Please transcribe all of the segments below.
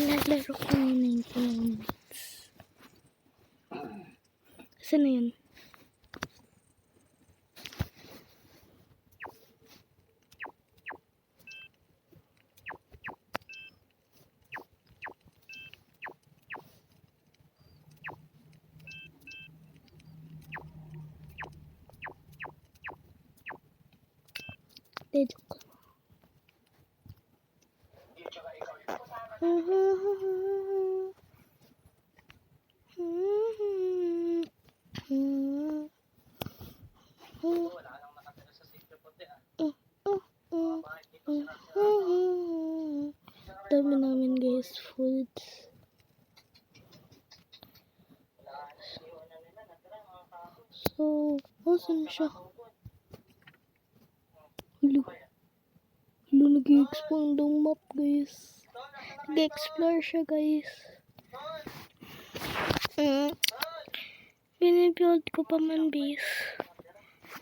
Naglaro ko ng 99 minutes. Saan na yun? Joke. Dami namin guys, foods. So, saan siya? Nag-i-expand ang map guys. Nag-explore siya guys. Binibuild ko pa man base.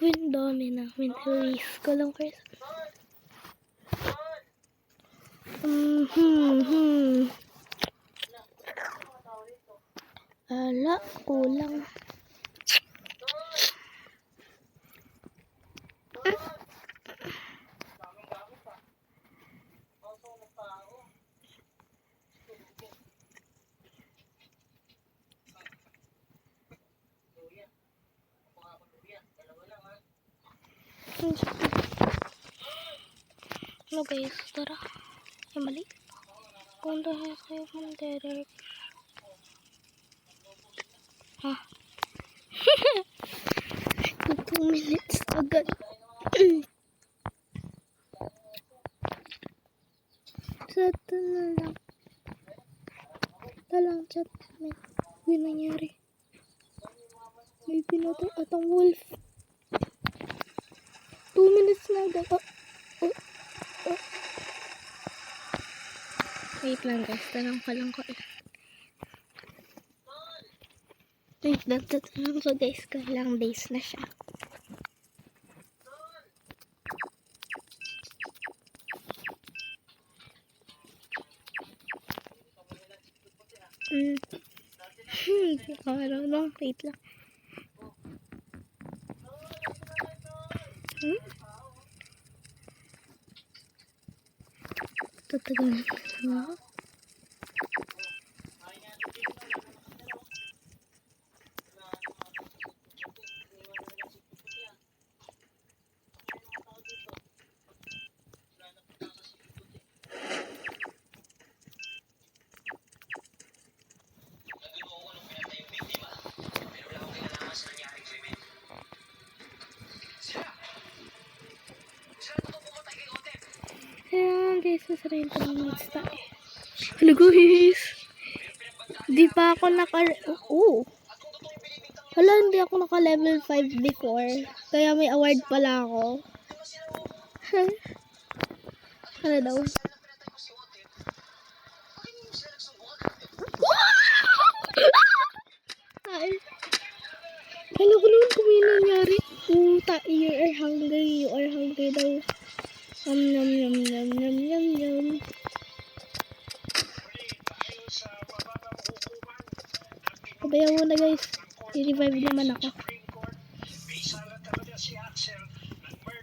Dami na. Release ko lang first. Ala, kulang. Ano guys, tara. Ay, mali. Punta kayo ng Derek. Ha? 2 minutes agad. Chat na lang. Talang chat namin. May nangyari. May pinatay atang wolf. 2 minutes na agad. Wait lang guys, tanong pa lang ko. Wait lang, tatanong ko guys, kailang days na siya. Ano, wait lang. Tatagal na. Ayan guys, nasa 90 minutes tayo. Hello guys! Di pa ako Hala, hindi ako naka level 5 before. Kaya may award pala ako. Ano daw? Kala ko naman kung may nangyari. You are hungry daw. Yum. Pabayaan mo na guys. I-revive naman ako.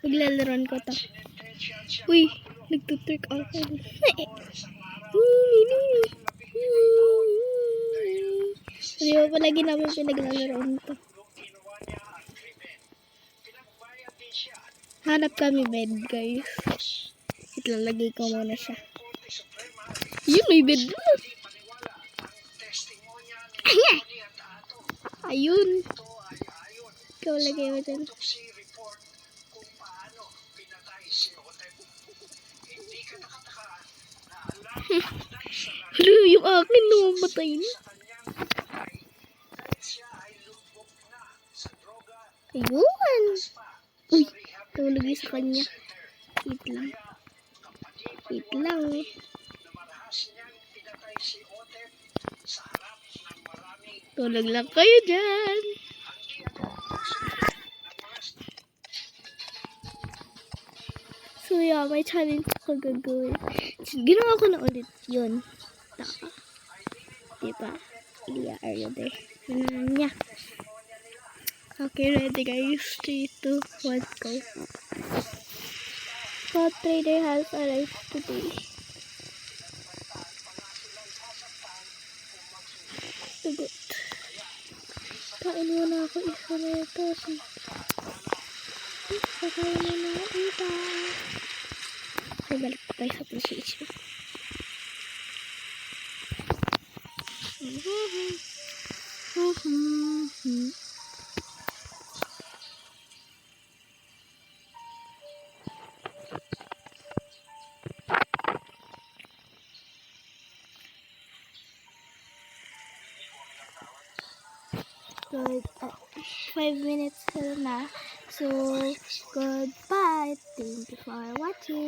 Maglalaron ko to. Uy, nagtuturk ako. Hindi mo palagi namin pinaglalaroan to. Hanap kami bed guys. Itlalagay ko muna siya. Yun, may bed na. Ayun. Ikaw lagay mo dyan. Hello, yung akin namatay na. Ayun. Uy, tulog sa kanya. Wait lang. Tulog lang kayo dyan. So yeah, may challenge ako gagawin. Ginawa ko na ulit yun. nakita ka. Diba? Ilya, are you there? Yeah. Okay, ready guys. 3, 2, 1, go. God Trader has arrived today. Sagot. Kain muna ako isa nito. Kakain muna ako isa. Okay, balik pa tayo sa PlayStation. Good. 5 minutes na. So, goodbye. Thank you for watching.